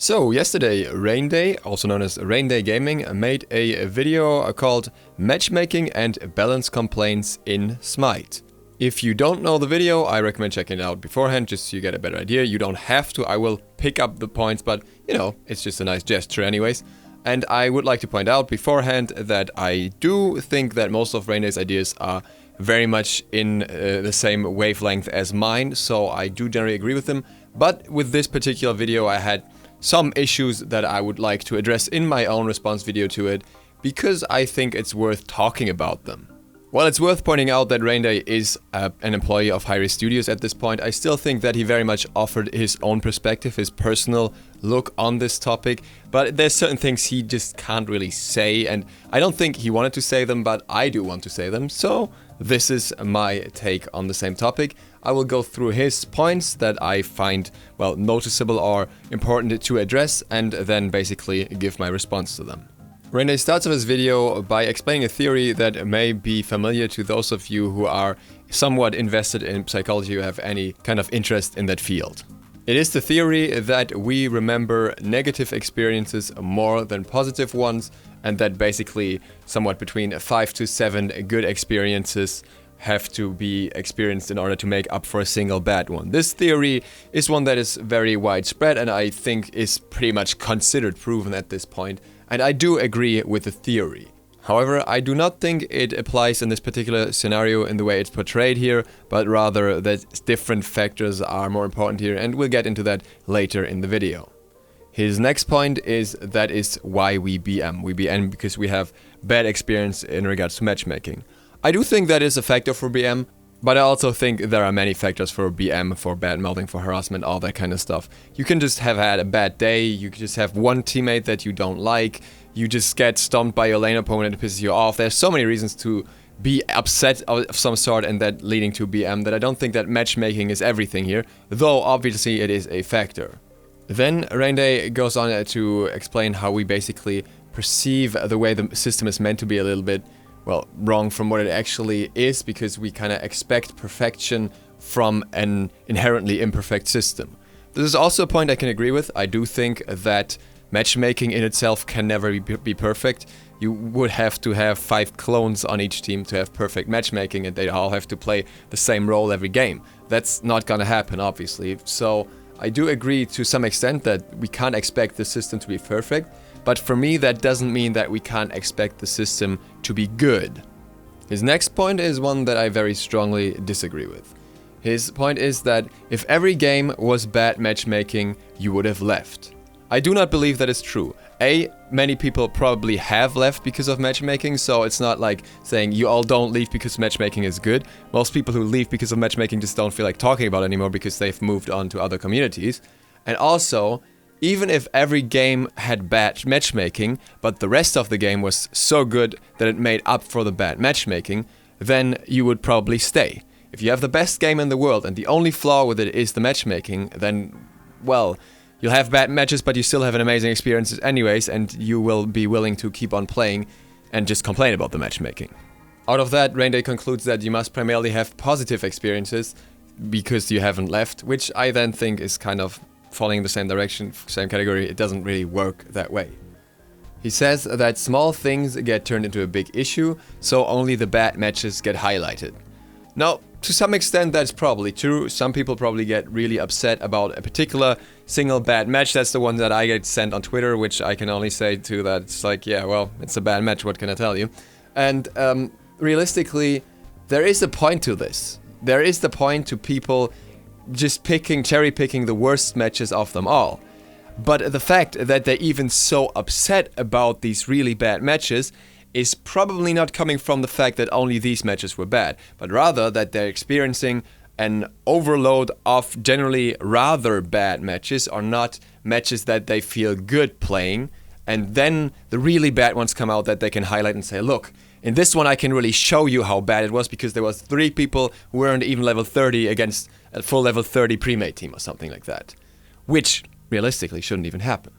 So yesterday, Raynday, also known as Raynday Gaming, made a video called Matchmaking and Balance Complaints in Smite. If you don't know the video, I recommend checking it out beforehand, just so you get a better idea. You don't have to, I will pick up the points, but you know, it's just a nice gesture anyways. And I would like to point out beforehand that I do think that most of Raynday's ideas are very much in the same wavelength as mine, so I do generally agree with them. But with this particular video, I had some issues that I would like to address in my own response video to it, because I think it's worth talking about them. While it's worth pointing out that Raynday is an employee of Hi-Res Studios at this point, I still think that he very much offered his own perspective, his personal look on this topic, but there's certain things he just can't really say, and I don't think he wanted to say them, but I do want to say them, so this is my take on the same topic. I will go through his points that I find, well, noticeable or important to address, and then basically give my response to them. Raynday starts off his video by explaining a theory that may be familiar to those of you who are somewhat invested in psychology, who have any kind of interest in that field. It is the theory that we remember negative experiences more than positive ones, and that basically somewhat between 5 to 7 good experiences have to be experienced in order to make up for a single bad one. This theory is one that is very widespread and I think is pretty much considered proven at this point. And I do agree with the theory. However, I do not think it applies in this particular scenario in the way it's portrayed here, but rather that different factors are more important here, and we'll get into that later in the video. His next point is why we BM. We BM because we have bad experience in regards to matchmaking. I do think that is a factor for BM, but I also think there are many factors for BM, for bad mouthing, for harassment, all that kind of stuff. You can just have had a bad day, you can just have one teammate that you don't like, you just get stomped by your lane opponent and it pisses you off. There's so many reasons to be upset of some sort and that leading to BM that I don't think that matchmaking is everything here, though obviously it is a factor. Then Raynday goes on to explain how we basically perceive the way the system is meant to be a little bit, well, wrong from what it actually is, because we kind of expect perfection from an inherently imperfect system. This is also a point I can agree with. I do think that matchmaking in itself can never be perfect. You would have to have 5 clones on each team to have perfect matchmaking, and they all have to play the same role every game. That's not gonna happen, obviously. So I do agree to some extent that we can't expect the system to be perfect. But for me, that doesn't mean that we can't expect the system to be good. His next point is one that I very strongly disagree with. His point is that if every game was bad matchmaking, you would have left. I do not believe that is true. Many people probably have left because of matchmaking, so it's not like saying you all don't leave because matchmaking is good. Most people who leave because of matchmaking just don't feel like talking about it anymore because they've moved on to other communities. And also, even if every game had bad matchmaking, but the rest of the game was so good that it made up for the bad matchmaking, then you would probably stay. If you have the best game in the world and the only flaw with it is the matchmaking, then, well, you'll have bad matches, but you still have an amazing experience anyways, and you will be willing to keep on playing and just complain about the matchmaking. Out of that, Raynday concludes that you must primarily have positive experiences because you haven't left, which I then think is kind of falling in the same direction, same category. It doesn't really work that way. He says that small things get turned into a big issue, so only the bad matches get highlighted. Now, to some extent that's probably true. Some people probably get really upset about a particular single bad match. That's the one that I get sent on Twitter, which I can only say to that it's like, yeah, well, it's a bad match, what can I tell you? And realistically, there is a point to this. There is the point to people just cherry picking the worst matches of them all. But the fact that they're even so upset about these really bad matches is probably not coming from the fact that only these matches were bad, but rather that they're experiencing an overload of generally rather bad matches, or not matches that they feel good playing, and then the really bad ones come out that they can highlight and say, look, in this one I can really show you how bad it was because there was 3 people who weren't even level 30 against a full level 30 pre-made team or something like that. Which, realistically, shouldn't even happen.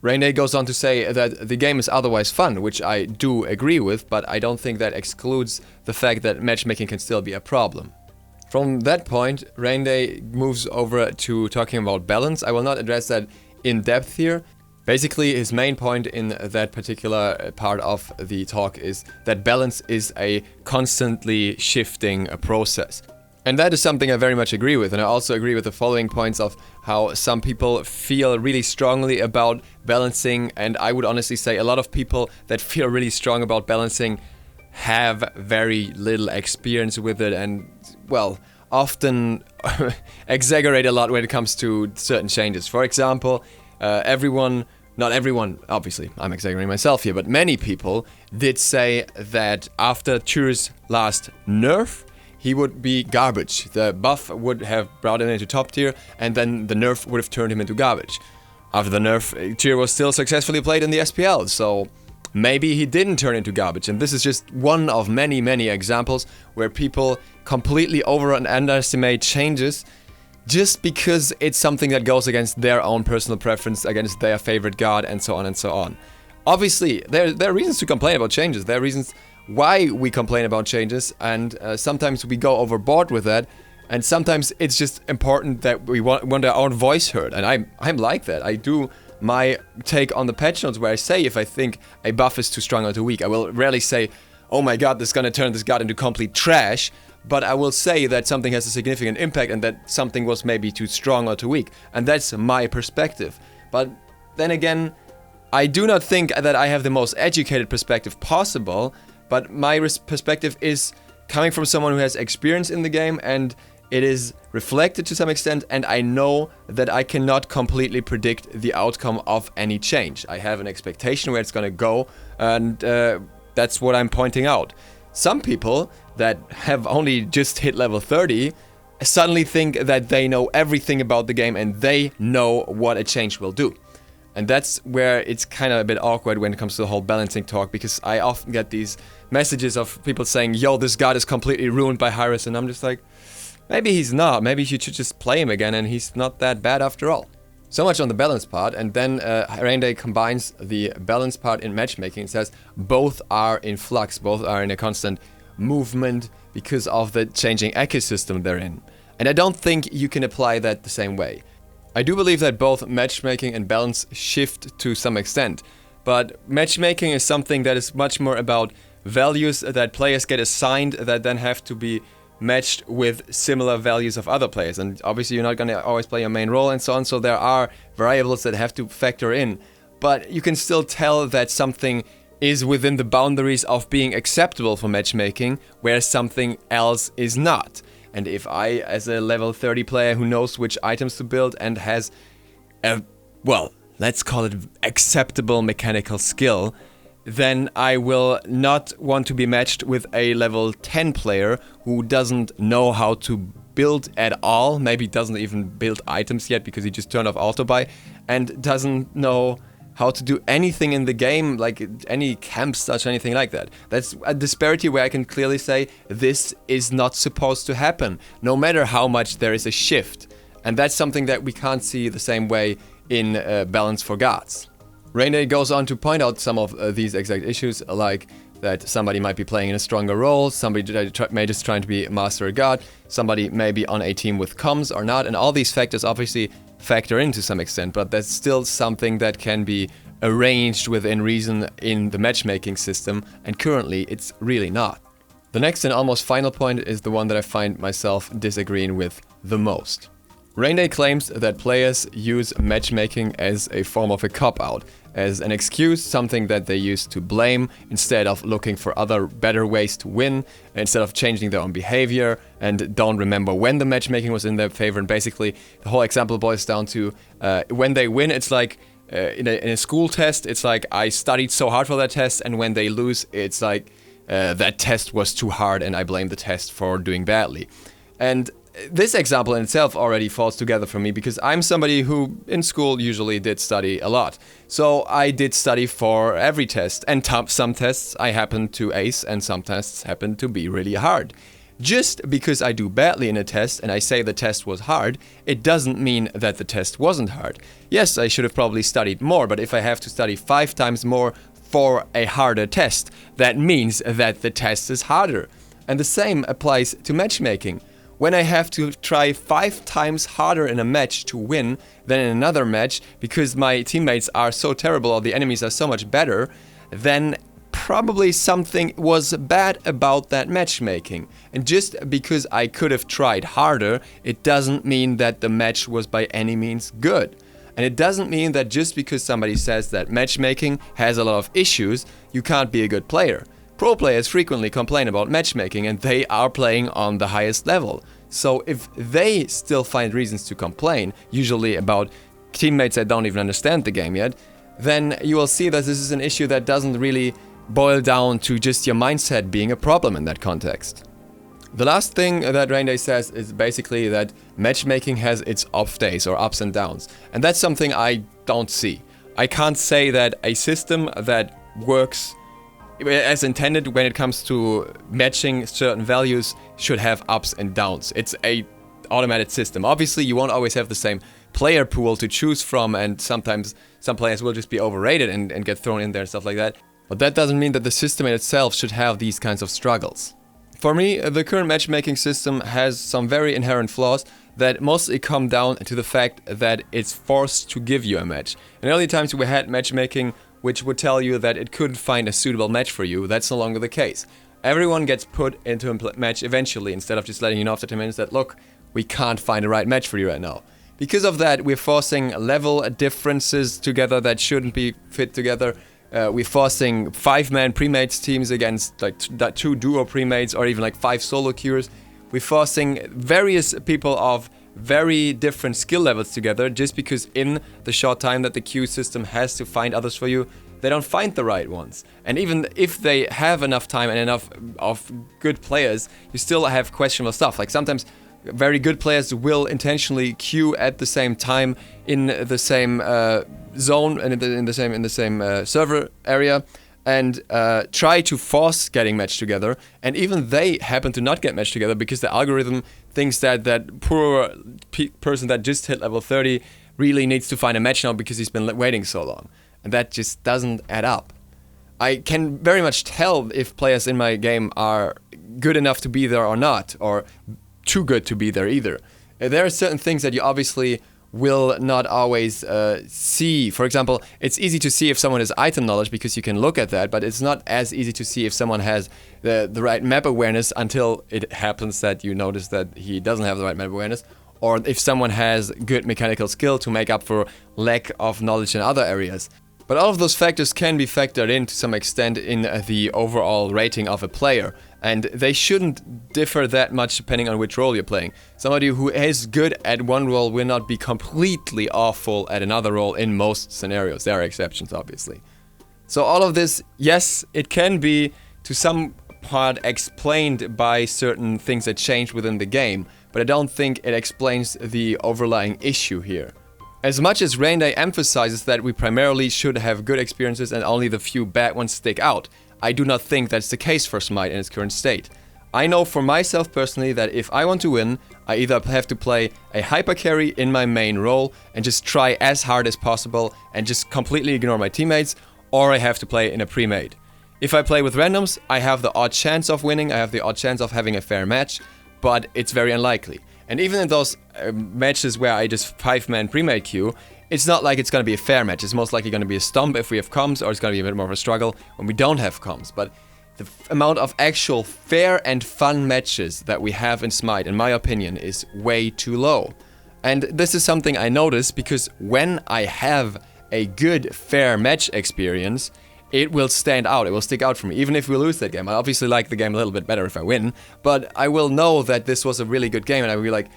Raynday goes on to say that the game is otherwise fun, which I do agree with, but I don't think that excludes the fact that matchmaking can still be a problem. From that point, Raynday moves over to talking about balance. I will not address that in depth here. Basically, his main point in that particular part of the talk is that balance is a constantly shifting process. And that is something I very much agree with. And I also agree with the following points of how some people feel really strongly about balancing. And I would honestly say a lot of people that feel really strong about balancing have very little experience with it and, well, often exaggerate a lot when it comes to certain changes. For example, not everyone, obviously, I'm exaggerating myself here, but many people did say that after Tyr's last nerf, he would be garbage. The buff would have brought him into top tier, and then the nerf would have turned him into garbage. After the nerf, Tyr was still successfully played in the SPL, so maybe he didn't turn into garbage. And this is just one of many, many examples where people completely over and underestimate changes just because it's something that goes against their own personal preference, against their favorite god, and so on and so on. Obviously, there are reasons to complain about changes. There are reasons why we complain about changes, and sometimes we go overboard with that, and sometimes it's just important that we want our own voice heard, and I'm like that. I do my take on the patch notes where I say if I think a buff is too strong or too weak. I will rarely say, oh my god, this is gonna turn this god into complete trash, but I will say that something has a significant impact and that something was maybe too strong or too weak, and that's my perspective. But then again, I do not think that I have the most educated perspective possible, but my perspective is coming from someone who has experience in the game, and it is reflected to some extent, and I know that I cannot completely predict the outcome of any change. I have an expectation where it's gonna go, and that's what I'm pointing out. Some people that have only just hit level 30 suddenly think that they know everything about the game and they know what a change will do. And that's where it's kind of a bit awkward when it comes to the whole balancing talk, because I often get these messages of people saying, yo, this god is completely ruined by Hyras, and I'm just like, maybe he's not. Maybe you should just play him again and he's not that bad after all. So much on the balance part, and then Raynday combines the balance part in matchmaking and says both are in flux, both are in a constant movement because of the changing ecosystem they're in. And I don't think you can apply that the same way. I do believe that both matchmaking and balance shift to some extent, but matchmaking is something that is much more about values that players get assigned that then have to be matched with similar values of other players, and obviously you're not going to always play your main role and so on, so there are variables that have to factor in, but you can still tell that something is within the boundaries of being acceptable for matchmaking, where something else is not. And if I, as a level 30 player who knows which items to build and has a, well, let's call it acceptable mechanical skill, then I will not want to be matched with a level 10 player who doesn't know how to build at all, maybe doesn't even build items yet because he just turned off auto buy, and doesn't know how to do anything in the game, like any camp such, anything like that. That's a disparity where I can clearly say this is not supposed to happen, no matter how much there is a shift. And that's something that we can't see the same way in Balance for Gods. Raynday goes on to point out some of these exact issues, like that somebody might be playing in a stronger role, somebody may just trying to be master a god, somebody may be on a team with comms or not, and all these factors obviously factor in to some extent, but that's still something that can be arranged within reason in the matchmaking system, and currently it's really not. The next and almost final point is the one that I find myself disagreeing with the most. Raynday claims that players use matchmaking as a form of a cop-out, as an excuse, something that they use to blame instead of looking for other better ways to win, instead of changing their own behavior, and don't remember when the matchmaking was in their favor. And basically the whole example boils down to when they win, it's like in a school test, it's like I studied so hard for that test, and when they lose, it's like that test was too hard and I blame the test for doing badly. And this example in itself already falls together for me, because I'm somebody who in school usually did study a lot. So I did study for every test, and some tests I happened to ace and some tests happened to be really hard. Just because I do badly in a test and I say the test was hard, it doesn't mean that the test wasn't hard. Yes, I should have probably studied more, but if I have to study 5 times more for a harder test, that means that the test is harder. And the same applies to matchmaking. when I have to try 5 times harder in a match to win than in another match because my teammates are so terrible or the enemies are so much better, then probably something was bad about that matchmaking. And just because I could have tried harder, it doesn't mean that the match was by any means good. And it doesn't mean that just because somebody says that matchmaking has a lot of issues, you can't be a good player. Pro players frequently complain about matchmaking and they are playing on the highest level. So if they still find reasons to complain, usually about teammates that don't even understand the game yet, then you will see that this is an issue that doesn't really boil down to just your mindset being a problem in that context. The last thing that Raynday says is basically that matchmaking has its off days or ups and downs. And that's something I don't see. I can't say that a system that works as intended when it comes to matching certain values should have ups and downs. It's a automated system. Obviously, you won't always have the same player pool to choose from, and sometimes some players will just be overrated and get thrown in there and stuff like that. But that doesn't mean that the system in itself should have these kinds of struggles. For me, the current matchmaking system has some very inherent flaws that mostly come down to the fact that it's forced to give you a match. In early times we had matchmaking which would tell you that it couldn't find a suitable match for you. That's no longer the case. Everyone gets put into a match eventually, instead of just letting you know after 10 minutes that, look, we can't find the right match for you right now. Because of that, we're forcing level differences together that shouldn't be fit together. We're forcing 5-man premates teams against like 2 duo premates or even like 5 solo queuers. We're forcing various people of very different skill levels together just because in the short time that the queue system has to find others for you, they don't find the right ones. And even if they have enough time and enough of good players, you still have questionable stuff. Like sometimes very good players will intentionally queue at the same time in the same zone and in the same server area and try to force getting matched together, and even they happen to not get matched together because the algorithm thinks that that poor person that just hit level 30 really needs to find a match now because he's been waiting so long. And that just doesn't add up. I can very much tell if players in my game are good enough to be there or not, or too good to be there either. There are certain things that you obviously will not always see. For example, it's easy to see if someone has item knowledge because you can look at that, but it's not as easy to see if someone has the right map awareness until it happens that you notice that he doesn't have the right map awareness, or if someone has good mechanical skill to make up for lack of knowledge in other areas. But all of those factors can be factored in to some extent in the overall rating of a player, and they shouldn't differ that much depending on which role you're playing. Somebody who is good at one role will not be completely awful at another role in most scenarios. There are exceptions, obviously. So all of this, yes, it can be to some part explained by certain things that change within the game, but I don't think it explains the overlying issue here. As much as Raynday emphasizes that we primarily should have good experiences and only the few bad ones stick out, I do not think that's the case for Smite in its current state. I know for myself personally that if I want to win, I either have to play a hyper carry in my main role and just try as hard as possible and just completely ignore my teammates, or I have to play in a pre-made. If I play with randoms, I have the odd chance of winning, I have the odd chance of having a fair match, but it's very unlikely. And even in those matches where I just 5-man pre-made queue, it's not like it's going to be a fair match. It's most likely going to be a stomp if we have comms, or it's going to be a bit more of a struggle when we don't have comms. But the amount of actual fair and fun matches that we have in Smite, in my opinion, is way too low. And this is something I notice because when I have a good fair match experience, it will stand out, it will stick out for me, even if we lose that game. I obviously like the game a little bit better if I win, but I will know that this was a really good game and I will be like,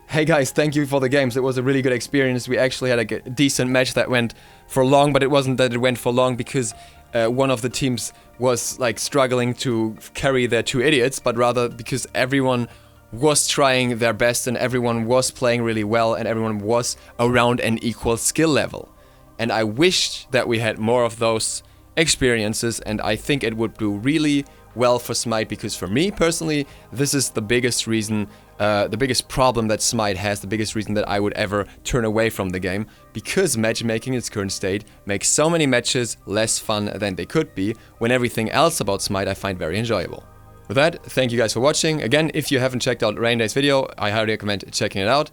hey guys, thank you for the games, it was a really good experience. We actually had a decent match that went for long, but it wasn't that it went for long because one of the teams was like struggling to carry their 2 idiots, but rather because everyone was trying their best and everyone was playing really well and everyone was around an equal skill level. And I wish that we had more of those experiences, and I think it would do really well for Smite, because for me personally, this is the biggest reason, the biggest problem that Smite has, the biggest reason that I would ever turn away from the game, because matchmaking in its current state makes so many matches less fun than they could be, when everything else about Smite I find very enjoyable. With that, thank you guys for watching. Again, if you haven't checked out Raynday's video, I highly recommend checking it out.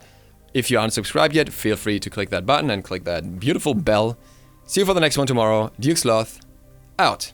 If you aren't subscribed yet, feel free to click that button and click that beautiful bell. See you for the next one tomorrow. Duke Sloth, out.